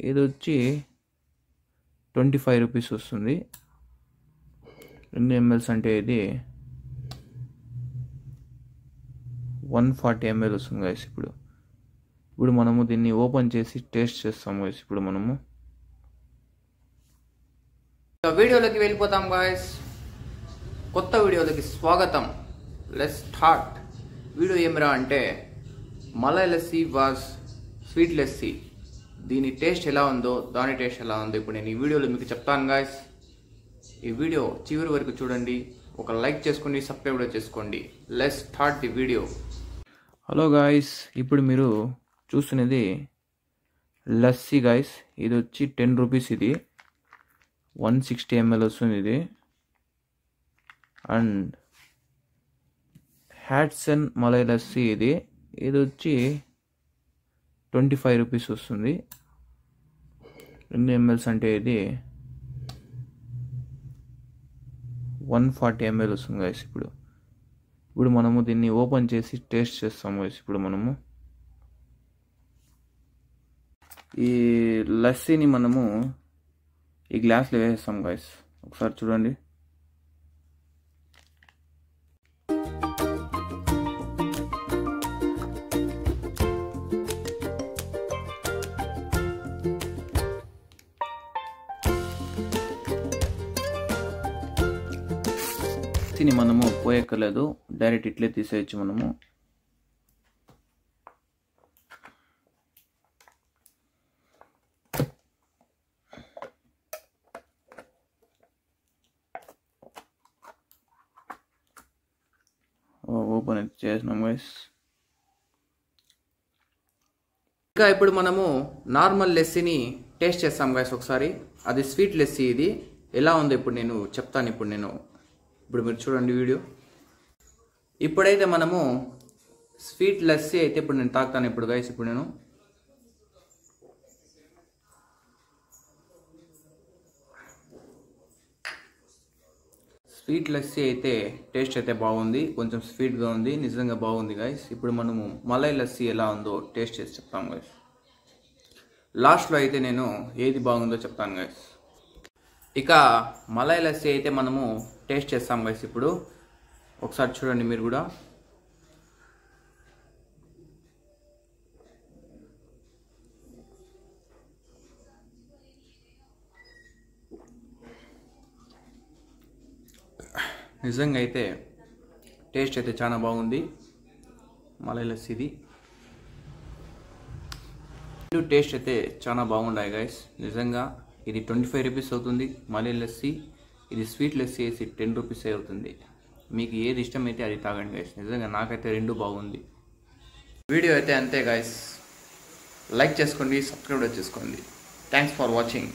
ఇది వచ్చి 25 రూపీస్ వస్తుంది. 2 ml అంటే ఇది 140 ml వస్తుంది గైస్. ఇప్పుడు మనము దీన్ని ఓపెన్ చేసి టేస్ట్ చేస్తాం గైస్. ఇప్పుడు మనము వీడియోలోకి వెళ్ళిపోతాం గైస్. కొత్త వీడియోలోకి స్వాగతం. Let's start. వీడియో ఏమిరా అంటే మలై లస్సీ వాజ్ స్వీట్ లస్సీ. దీని టేస్ట్ ఎలా ఉందో దాని టేస్ట్ ఎలా ఉందో ఇప్పుడు నేను ఈ వీడియోలో మీకు చెప్తాను గైస్. ఈ వీడియో చివరి వరకు చూడండి. ఒక లైక్ చేసుకోండి, సబ్స్క్రైబ్ కూడా చేసుకోండి. Let's start the video. Hello guys, ఇప్పుడు మీరు చూస్తున్నది లస్సీ గాయస్. ఇది వచ్చి 10 రూపీస్. ఇది 160 ml వస్తుంది ఇది. అండ్ హ్యాట్సన్ మలై లస్సీ ఇది వచ్చి 25 రూపీస్ వస్తుంది. 2 ml అంటే ఇది 140 ml వస్తుంది గైస్. ఇప్పుడు మనము దీన్ని ఓపెన్ చేసి టేస్ట్ చేస్తాము గైస్. ఇప్పుడు మనము ఈ లస్సీని మనము ఈ గ్లాస్లో వేసేస్తాం గైస్. ఒకసారి చూడండి. లస్సీని మనము పోయక్కర్లేదు, డైరెక్ట్ ఇట్లే తీసేయచ్చు మనము. ఓపెన్ అయితే చేసినాం గైస్. ఇంకా ఇప్పుడు మనము నార్మల్ లస్సీని టేస్ట్ చేస్తాం గైస్ ఒకసారి. అది స్వీట్ లస్సీ. ఇది ఎలా ఉందో ఇప్పుడు నేను చెప్తాను. ఇప్పుడు మీరు చూడండి వీడియో. ఇప్పుడైతే మనము స్వీట్ లస్సీ అయితే ఇప్పుడు నేను తాగుతాను ఇప్పుడు గైస్. ఇప్పుడు నేను స్వీట్ లస్సీ అయితే టేస్ట్ అయితే బాగుంది, కొంచెం స్వీట్గా ఉంది, నిజంగా బాగుంది గైస్. ఇప్పుడు మనము మలై లస్సీ ఎలా ఉందో టేస్ట్ చేసి చెప్తాం గైస్. లాస్ట్లో అయితే నేను ఏది బాగుందో చెప్తాను గైస్. ఇక మలై లస్సీ అయితే మనము టేస్ట్ చేస్తాం గైస్. ఇప్పుడు ఒకసారి చూడండి మీరు కూడా. నిజంగా అయితే టేస్ట్ అయితే చాలా బాగుంది మలై లస్సీది. టేస్ట్ అయితే చాలా బాగుండాయి గైస్. నిజంగా ఇది 25 రూపీస్ అవుతుంది మలై లస్సీ. ఇది స్వీట్ లస్సీ వేసి 10 రూపీస్ అవుతుంది. మీకు ఏది ఇష్టమైతే అది తాగండి గైస్. నిజంగా నాకైతే రెండు బాగుంది. వీడియో అయితే అంతే గైస్. లైక్ చేసుకోండి, సబ్స్క్రైబ్ చేసుకోండి. Thanks for watching.